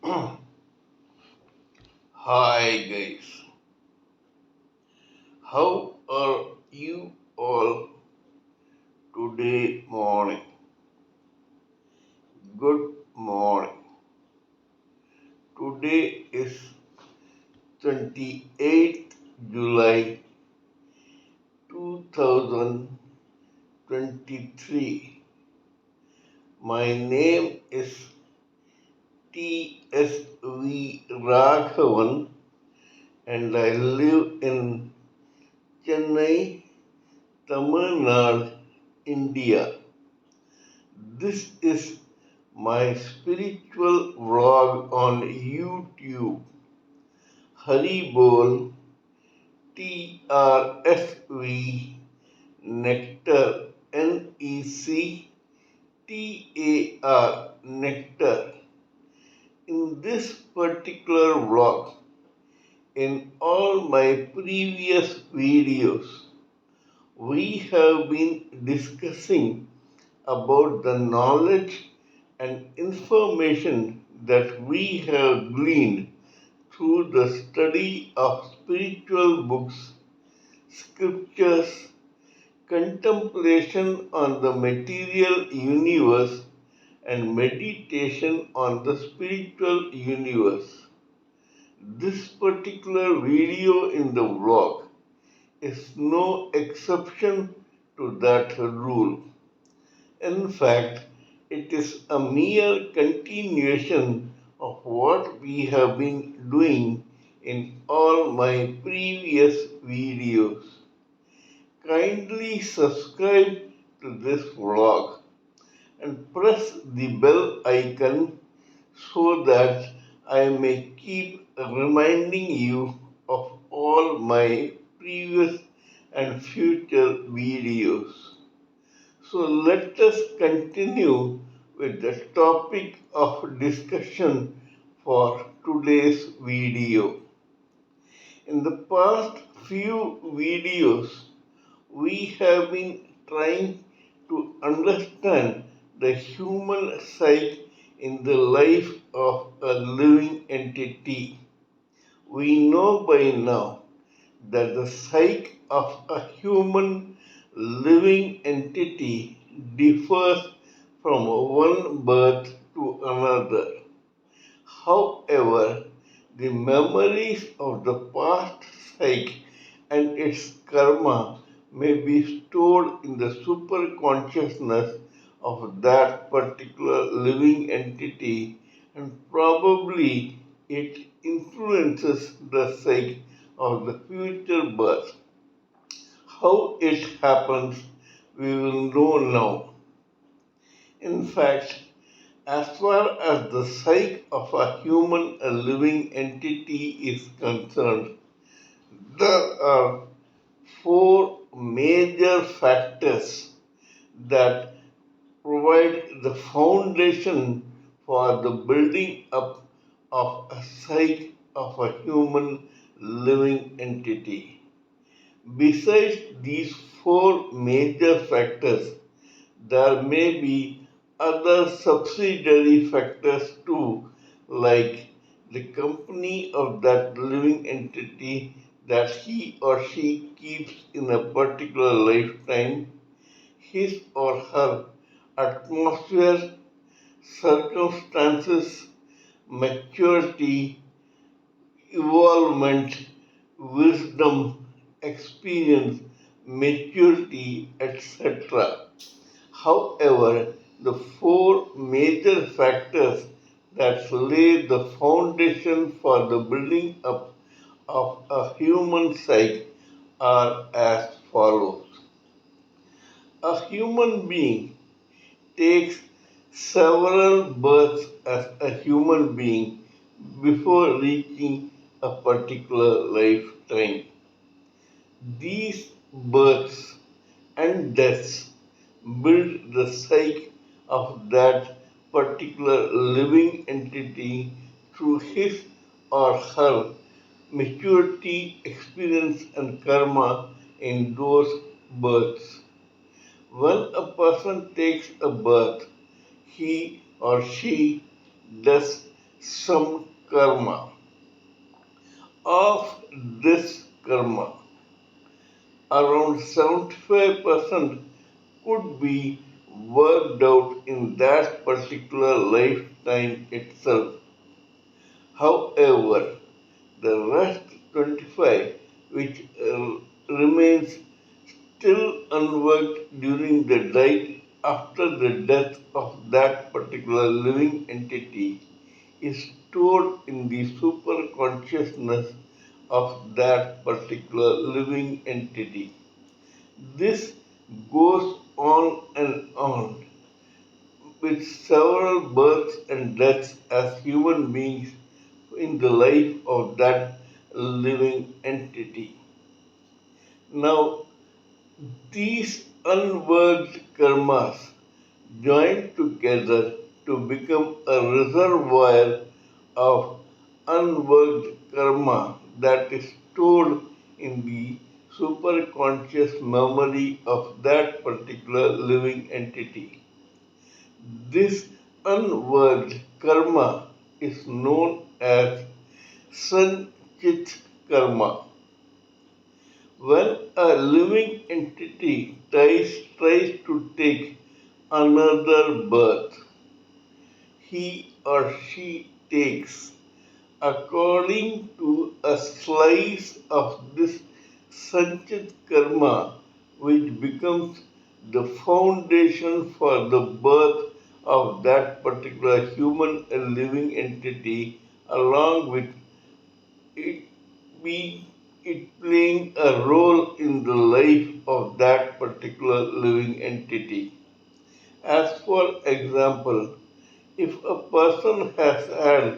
Hi guys, how are you all today morning? Good morning. Today is 28th July 2023. My name is T.S.V. Raghavan and I live in Chennai, Tamil Nadu, India. This is my spiritual vlog on YouTube. Haribol TRSV Nectar NECTAR Nectar. In this particular vlog, in all my previous videos, we have been discussing about the knowledge and information that we have gleaned through the study of spiritual books, scriptures, contemplation on the material universe, and meditation on the spiritual universe. This particular video in the vlog is no exception to that rule. In fact, it is a mere continuation of what we have been doing in all my previous videos. Kindly subscribe to this vlog and press the bell icon so that I may keep reminding you of all my previous and future videos. So let us continue with the topic of discussion for today's video. In the past few videos, we have been trying to understand the human psyche in the life of a living entity. We know by now that the psyche of a human living entity differs from one birth to another. However, the memories of the past psyche and its karma may be stored in the superconsciousness of that particular living entity, and probably it influences the psyche of the future birth. How it happens, we will know now. In fact, as far as the psyche of a human, a living entity is concerned, there are four major factors that provide the foundation for the building up of a psyche of a human living entity. Besides these four major factors, there may be other subsidiary factors too, like the company of that living entity that he or she keeps in a particular lifetime, his or her atmosphere, circumstances, maturity, evolvement, wisdom, experience, maturity, etc. However, the four major factors that lay the foundation for the building up of a human psyche are as follows. A human being takes several births as a human being before reaching a particular lifetime. These births and deaths build the psyche of that particular living entity through his or her maturity, experience, and karma in those births. When a person takes a birth, he or she does some karma. Of this karma, around 75% could be worked out in that particular lifetime itself. However, the rest 25, which remains still unworked during the day after the death of that particular living entity, is stored in the superconsciousness of that particular living entity. This goes on and on with several births and deaths as human beings in the life of that living entity. Now, these unworked karmas join together to become a reservoir of unworked karma that is stored in the superconscious memory of that particular living entity. This unworked karma is known as Sanchit karma. When a living entity tries to take another birth, he or she takes according to a slice of this Sanchit karma, which becomes the foundation for the birth of that particular human and living entity, along with it being it playing a role in the life of that particular living entity. As for example, if a person has had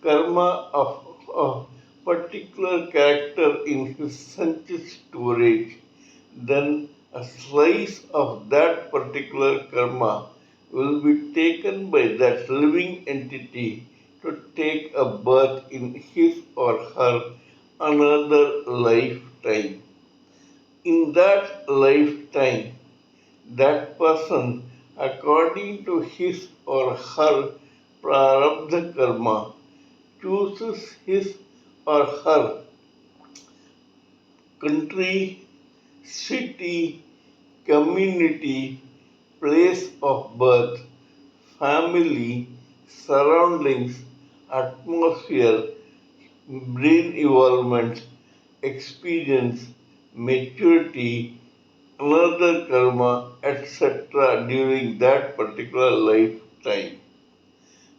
karma of a particular character in his Sanchit storage, then a slice of that particular karma will be taken by that living entity to take a birth in his or her another lifetime. In that lifetime, that person, according to his or her prarabdha karma, chooses his or her country, city, community, place of birth, family, surroundings, atmosphere, brain involvement, experience, maturity, another karma, etc. during that particular lifetime.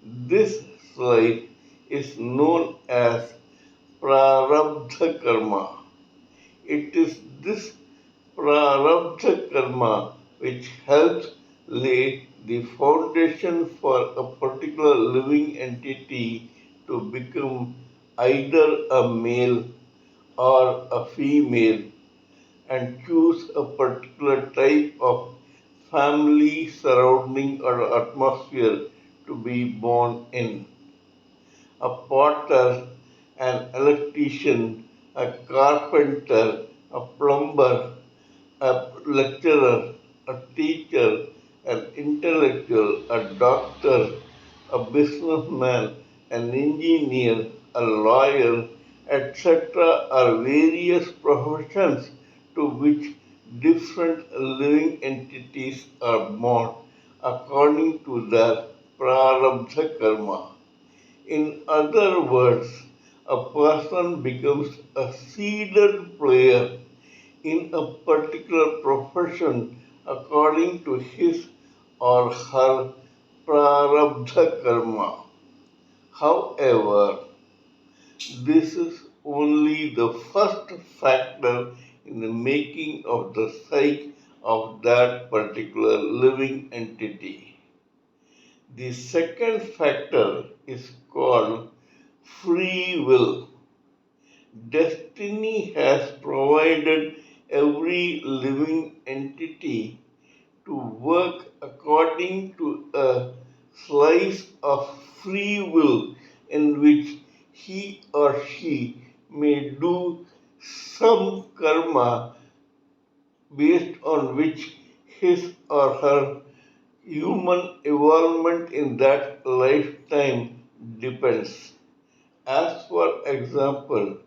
This life is known as prarabdha karma. It is this prarabdha karma which helps lay the foundation for a particular living entity to become either a male or a female and choose a particular type of family, surrounding, or atmosphere to be born in. A potter, an electrician, a carpenter, a plumber, a lecturer, a teacher, an intellectual, a doctor, a businessman, an engineer, a lawyer, etc. are various professions to which different living entities are born according to their prarabdha karma. In other words, a person becomes a seeded player in a particular profession according to his or her prarabdha karma. However, this is only the first factor in the making of the psyche of that particular living entity. The second factor is called free will. Destiny has provided every living entity to work according to a slice of free will in which he or she may do some karma based on which his or her human evolvement in that lifetime depends. As for example,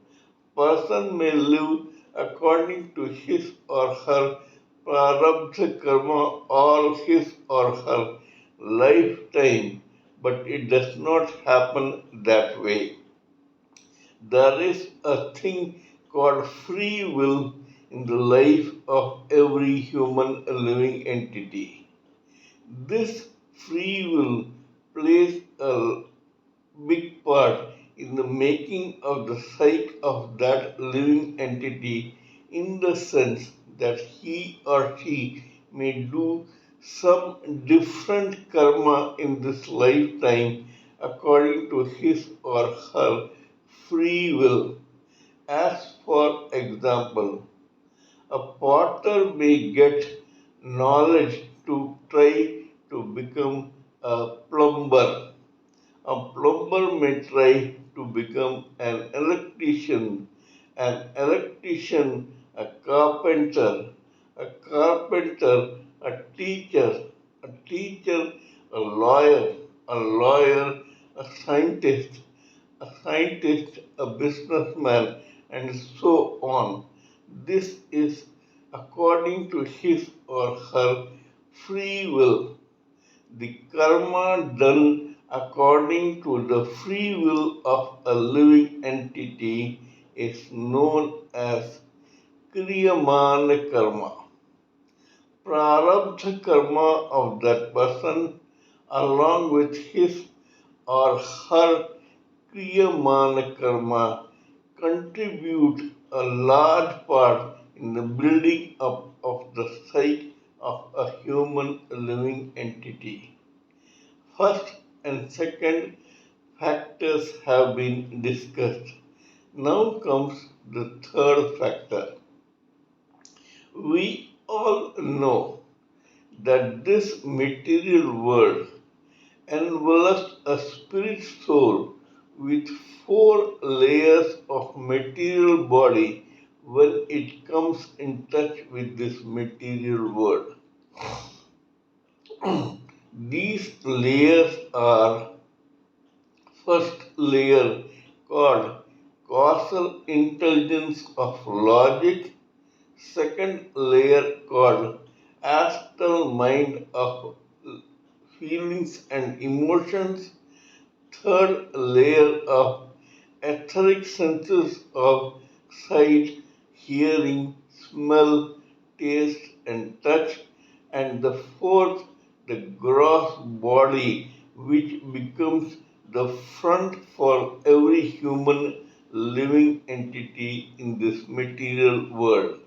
person may live according to his or her prarabdha karma all his or her lifetime, but it does not happen that way. There is a thing called free will in the life of every human living entity. This free will plays a big part in the making of the psyche of that living entity in the sense that he or she may do some different karma in this lifetime according to his or her free will. As for example, a potter may get knowledge to try to become a plumber. A plumber may try to become an electrician, a carpenter, a teacher, a lawyer, a scientist, a businessman, and so on. This is according to his or her free will. The karma done according to the free will of a living entity is known as kriyamana karma. Prarabdha karma of that person along with his or her kriyamana karma contribute a large part in the building up of the psyche of a human living entity. First and second factors have been discussed. Now comes the third factor. We all know that this material world envelops a spirit soul with four layers of material body when it comes in touch with this material world. These layers are first layer called causal intelligence of logic, second layer called astral mind of feelings and emotions, third layer of etheric senses of sight, hearing, smell, taste, and touch, and the fourth, the gross body, which becomes the front for every human living entity in this material world.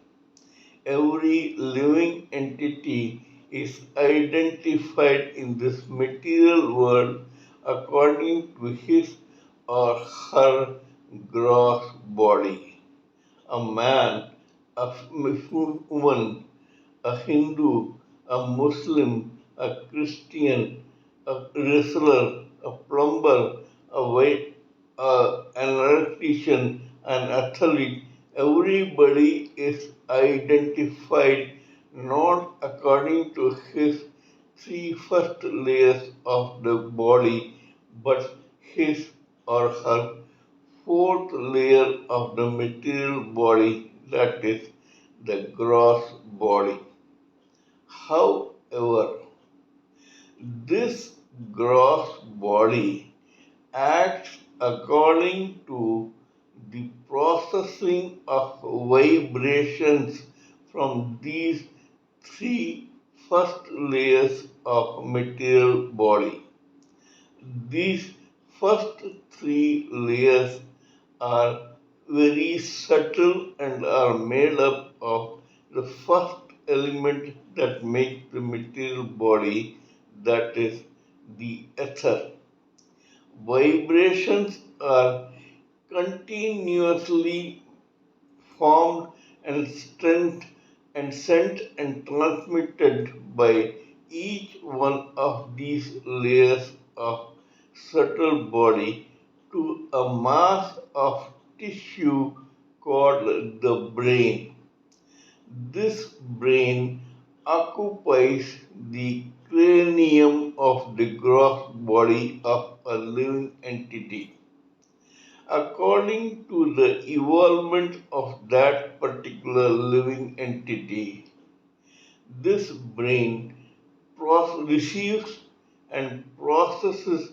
Every living entity is identified in this material world according to his or her gross body. A man, a woman, a Hindu, a Muslim, a Christian, a wrestler, a plumber, an electrician, an athlete, everybody is identified not according to his three first layers of the body, but his or her fourth layer of the material body, that is, the gross body. However, this gross body acts according to the processing of vibrations from these three first layers of material body. These first three layers are very subtle and are made up of the first element that makes the material body, that is the ether. Vibrations are continuously formed and sent and transmitted by each one of these layers of subtle body to a mass of tissue called the brain. This brain occupies the cranium of the gross body of a living entity. According to the evolvement of that particular living entity, this brain receives and processes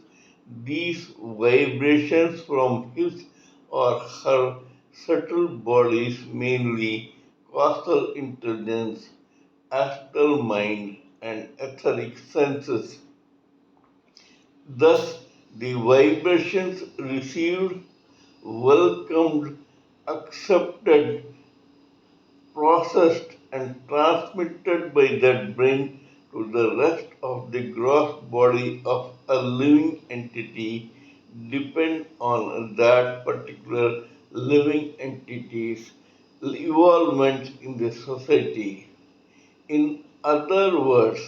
these vibrations from his or her subtle bodies, mainly causal intelligence, astral mind, and etheric senses. Thus, the vibrations received, welcomed, accepted, processed, and transmitted by that brain to the rest of the gross body of a living entity depend on that particular living entity's involvement in the society. In other words,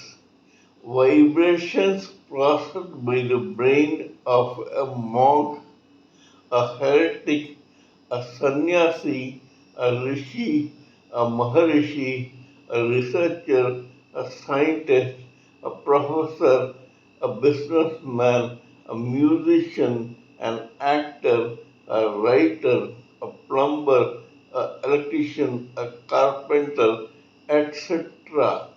vibrations processed by the brain of a monk, a heretic, a sannyasi, a rishi, a maharishi, a researcher, a scientist, a professor, a businessman, a musician, an actor, a writer, a plumber, an electrician, a carpenter, etc.,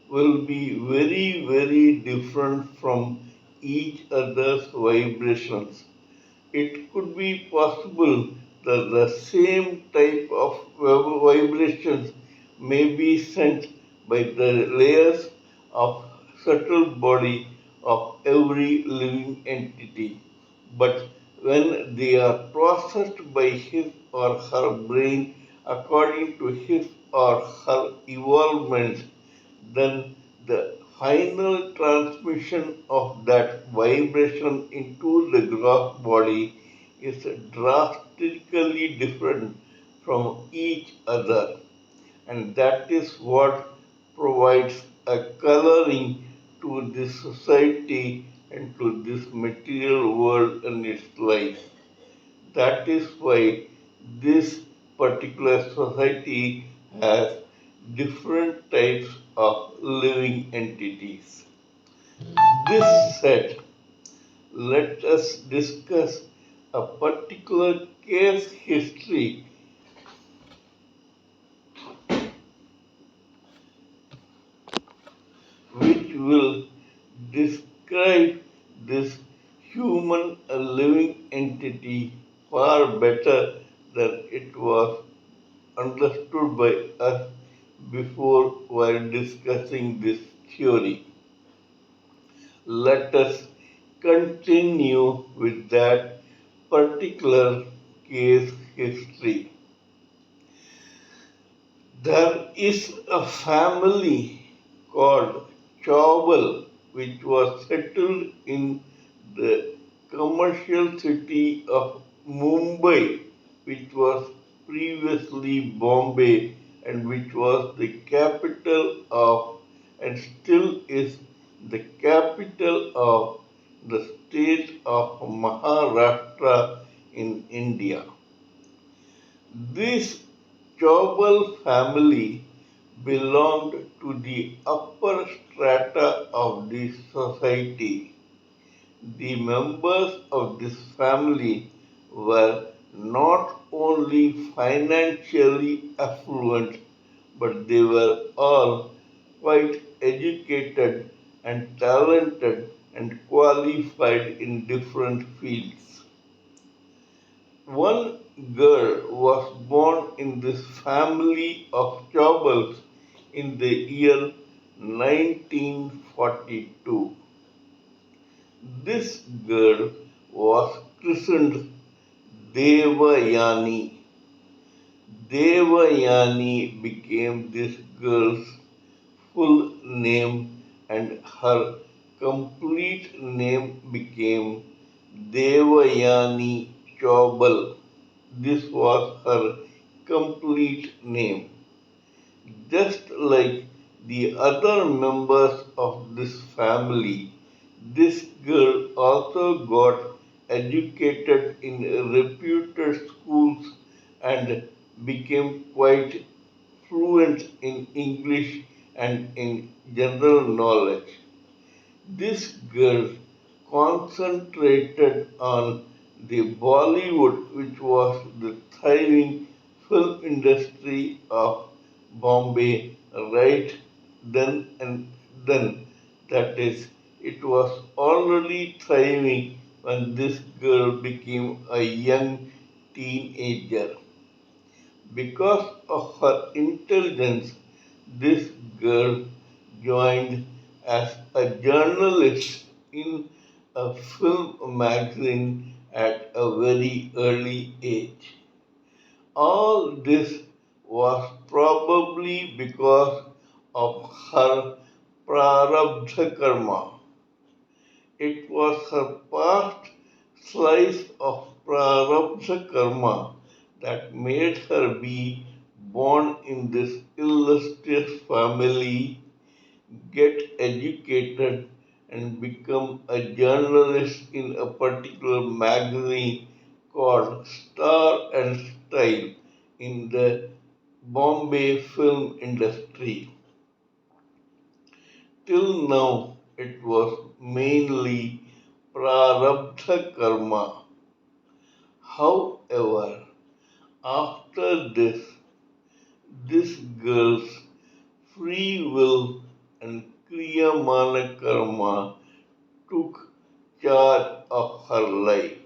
will be very, very different from each other's vibrations. It could be possible that the same type of vibrations may be sent by the layers of subtle body of every living entity. But when they are processed by his or her brain according to his or her evolvement, then the final transmission of that vibration into the gross body is drastically different from each other, and that is what provides a coloring to this society and to this material world and its life. That is why this particular society has different types of living entities. This said, let us discuss a particular case history which will describe this human living entity far better than it was understood by us before while discussing this theory. Let us continue with that particular case history. There is a family called Chaubal which was settled in the commercial city of Mumbai, which was previously Bombay and which was the capital of and still is the capital of the state of Maharashtra in India. This Chaubal family belonged to the upper strata of the society. The members of this family were not only financially affluent, but they were all quite educated and talented and qualified in different fields. One girl was born in this family of Chaubals in the year 1942. This girl was christened Devyani. Devayani became this girl's full name and her complete name became Devyani Chaubal. This was her complete name. Just like the other members of this family, this girl also got educated in reputed schools and became quite fluent in English and in general knowledge. This girl concentrated on the Bollywood, which was the thriving film industry of Bombay right then. That is, it was already thriving when this girl became a young teenager. Because of her intelligence, this girl joined as a journalist in a film magazine at a very early age. All this was probably because of her prarabdha karma. It was her past slice of prarabdha karma that made her be born in this illustrious family, get educated, and become a journalist in a particular magazine called Star and Style in the Bombay film industry. Till now, it was mainly prarabdha karma. However, after this girl's free will and kriyamana karma took charge of her life.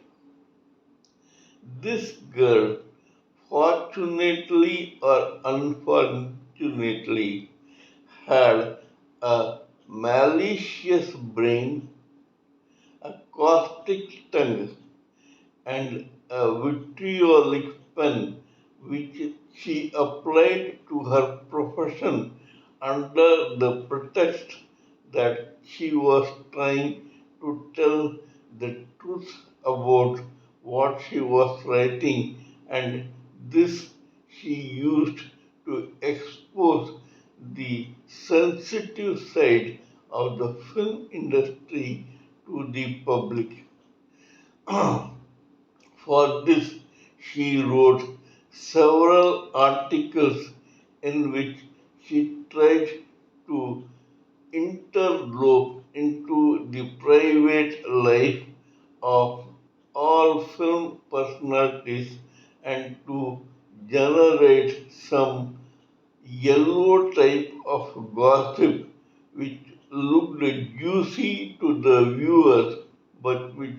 This girl, fortunately or unfortunately, had a malicious brain, a caustic tongue, and a vitriolic pen which she applied to her profession under the pretext that she was trying to tell the truth about what she was writing, and this she used to expose the sensitive side of the film industry to the public. For this, she wrote several articles in which she tried to interlope into the private life of all film personalities and to generate some yellow type of gossip which looked juicy to the viewers but which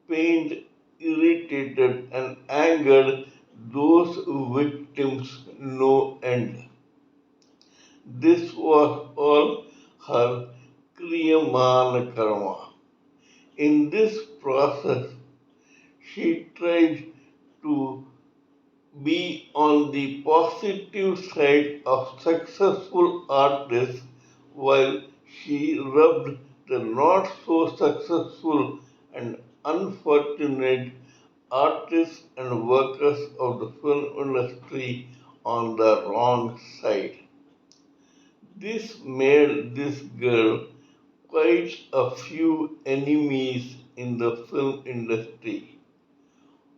pained, irritated, and angered those victims no end. This was all her Kriyamana karma. In this process, she tried to be on the positive side of successful artists while she rubbed the not so successful and unfortunate artists and workers of the film industry on the wrong side. This made this girl quite a few enemies in the film industry.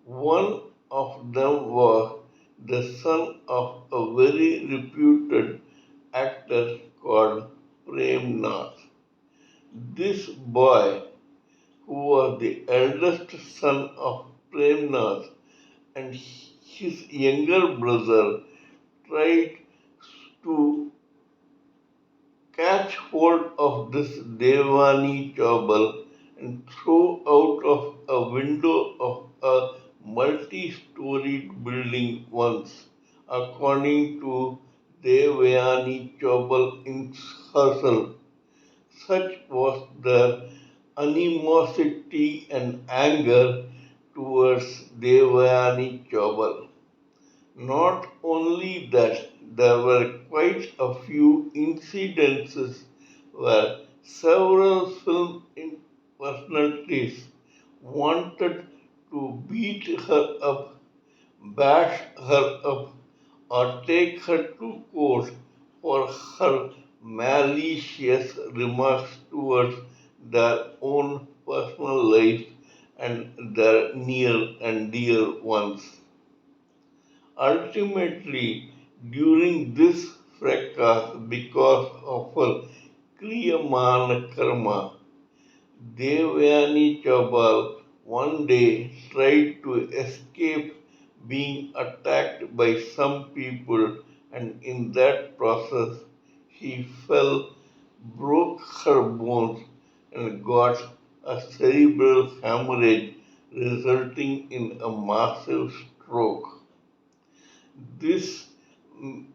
One of them was the son of a very reputed actor called Prem Nath. This boy, who was the eldest son of Prem Nath, and his younger brother tried to catch hold of this Devyani Chaubal and throw out of a window of a multi-storied building once, according to Devyani Chaubal in herself. Such was their animosity and anger towards Devyani Chaubal. Not only that, there were quite a few incidences where several film personalities wanted to beat her up, bash her up, or take her to court for her malicious remarks towards their own personal life and their near and dear ones. Ultimately, during this fracas, because of her Kriyamana karma, Devyani Chaubal one day tried to escape being attacked by some people, and in that process she fell, broke her bones, and got a cerebral hemorrhage resulting in a massive stroke. This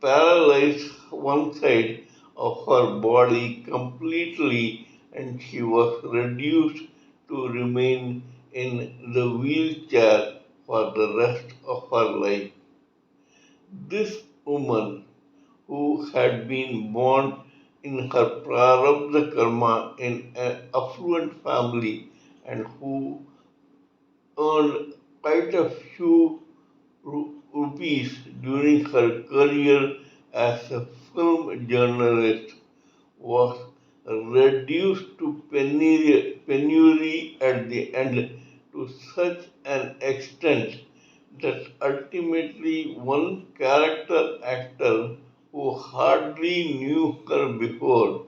paralyzed one side of her body completely, and she was reduced to remain in the wheelchair for the rest of her life. This woman, who had been born in her prarabdha karma in an affluent family and who earned quite a few rupees during her career as a film journalist, was reduced to penury at the end to such an extent that ultimately one character actor who hardly knew her before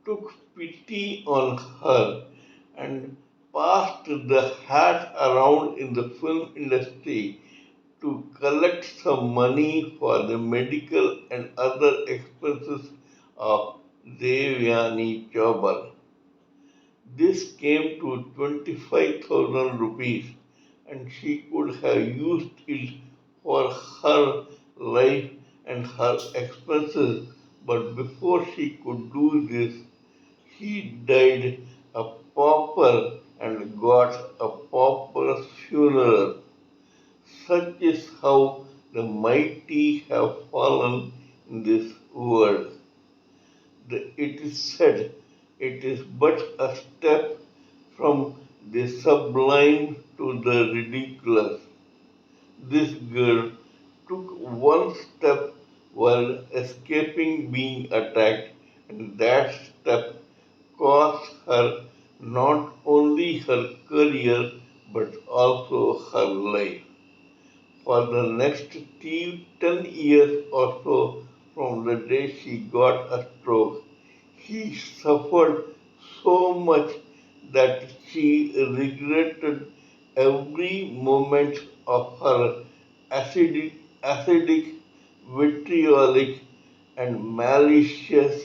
took pity on her and passed the hat around in the film industry to collect some money for the medical and other expenses of Devyani Chaubal. This came to 25,000 rupees, and she could have used it for her life and her expenses, but before she could do this, she died a pauper and got a pauper's funeral. Such is how the mighty have fallen in this world. It is said it is but a step from the sublime to the ridiculous. This girl took one step while escaping being attacked, and that step cost her not only her career but also her life. For the next 10 years or so from the day she got a stroke, she suffered so much that she regretted every moment of her acidic, vitriolic, and malicious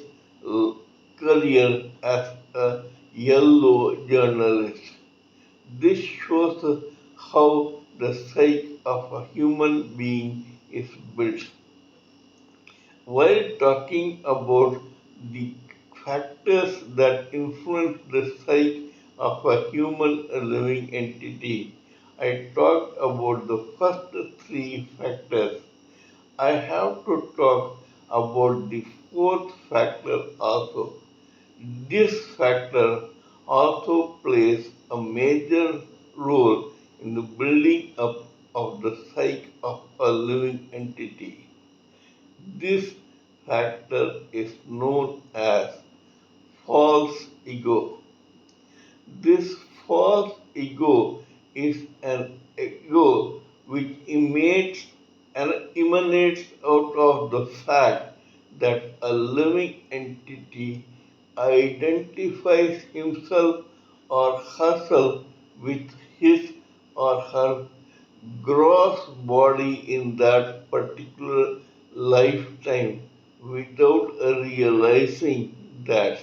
career as a yellow journalist. This shows how the psyche of a human being is built. While talking about the factors that influence the psyche of a human living entity, I talked about the first three factors. I have to talk about the fourth factor also. This factor also plays a major role in the building up of the psyche of a living entity. This factor is known as false ego. This false ego is an ego which emanates out of the fact that a living entity identifies himself or herself with his or her gross body in that particular lifetime without realizing that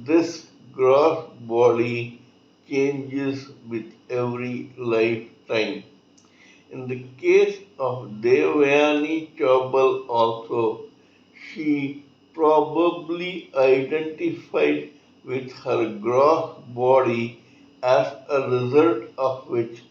this gross body changes with every lifetime. In the case of Devyani Chaubal also, she probably identified with her gross body, as a result of which,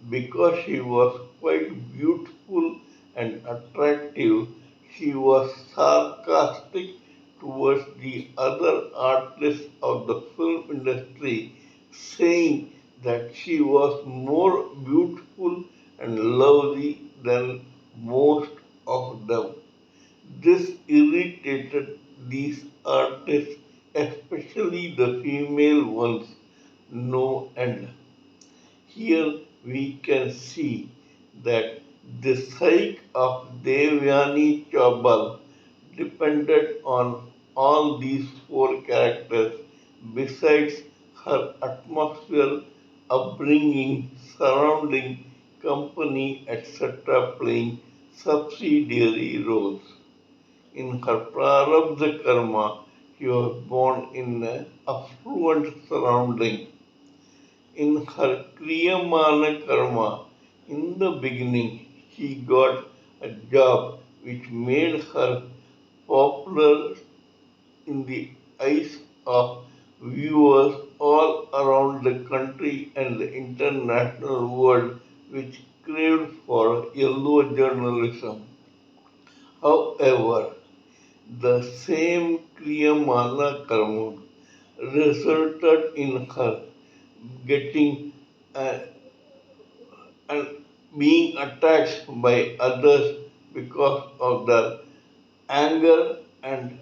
because she was quite beautiful and attractive, she was sarcastic towards the other artists of the film industry, saying that she was more beautiful and lovely than most of them. This irritated these artists, especially the female ones, no end. Here we can see that the psyche of Devyani Chaubal depended on all these four characters besides her atmosphere, upbringing, surrounding, company, etc., playing subsidiary roles. In her prarabdha karma, she was born in an affluent surrounding. In her kriyamana karma, in the beginning, she got a job which made her popular in the eyes of viewers all around the country and the international world which craved for yellow journalism. However, the same Kriyamana karma resulted in her getting uh, and being attacked by others because of their anger and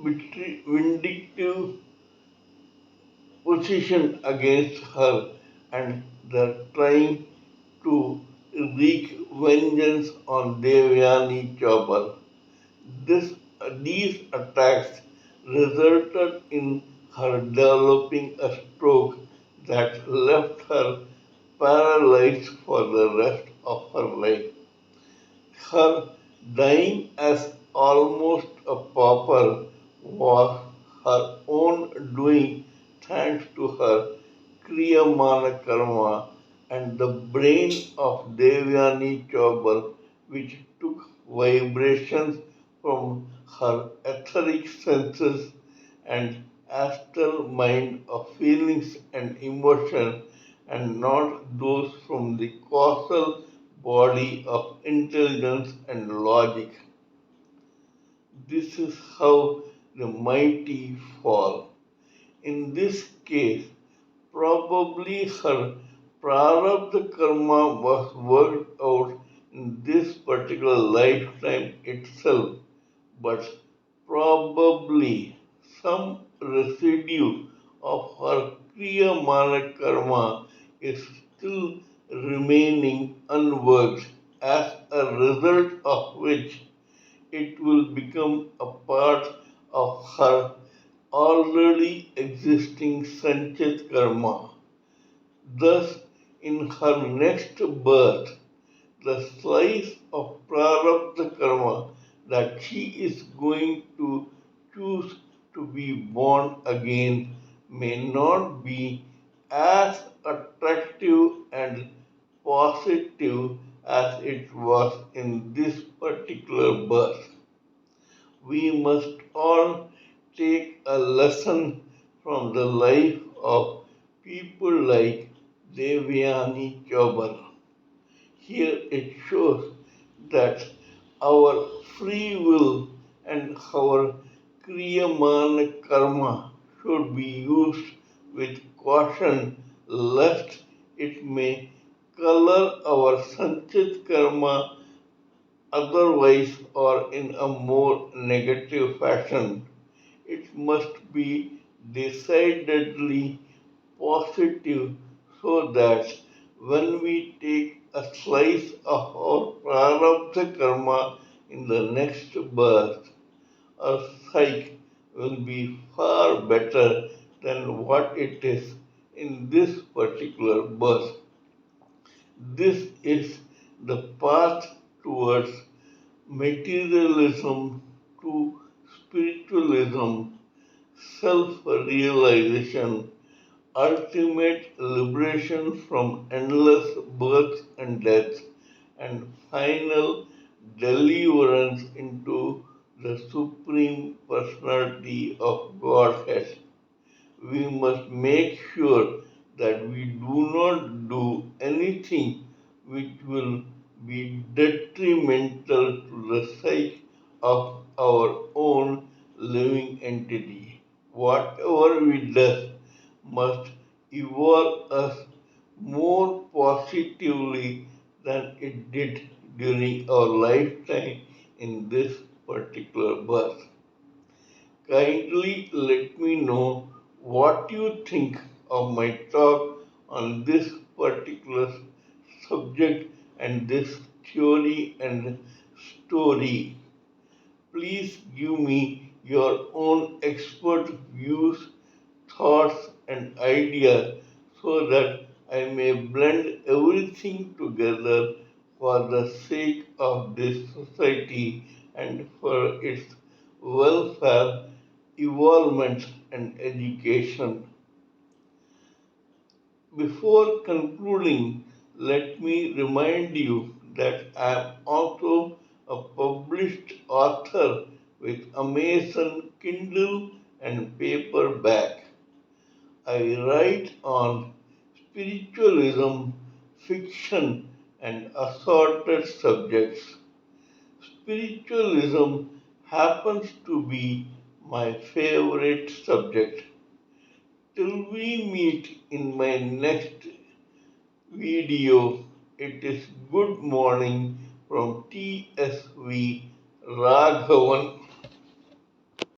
vindictive position against her, and the trying to wreak vengeance on Devyani Chaubal. These attacks resulted in her developing a stroke that left her paralyzed for the rest of her life. Her dying as almost a pauper was her own doing thanks to her Kriyamana karma and the brain of Devyani Chaubal, which took vibrations from her etheric senses and astral mind of feelings and emotion, and not those from the causal body of intelligence and logic. This is how the mighty fall. In this case, probably her prarabdha karma was worked out in this particular lifetime itself, but probably some residue of her kriyamana karma is still remaining unworked, as a result of which it will become a part of her already existing sanchit karma. Thus, in her next birth, the slice of prarabdha karma that she is going to choose to be born again may not be as attractive and positive as it was in this particular birth. We must all take a lesson from the life of people like Devyani Chaubal. Here it shows that our free will and our kriyamana karma should be used with caution lest it may color our sanchit karma otherwise or in a more negative fashion. It must be decidedly positive so that when we take a slice of our prarabdha karma in the next birth, our psyche will be far better than what it is in this particular birth. This is the path towards materialism to spiritualism, self realization, ultimate liberation from endless birth and death, and final deliverance into the Supreme Personality of Godhead. We must make sure that we do not do anything which will be detrimental to the psyche of our own living entity. Whatever we do must evolve us more positively than it did during our lifetime in this particular birth. Kindly let me know what you think of my talk on this particular subject and this theory and story. Please give me your own expert views, thoughts, and idea so that I may blend everything together for the sake of this society and for its welfare, evolvement, and education. Before concluding, let me remind you that I am also a published author with Amazon Kindle and paperback. I write on spiritualism, fiction, and assorted subjects. Spiritualism happens to be my favorite subject. Till we meet in my next video, it is good morning from TSV Raghavan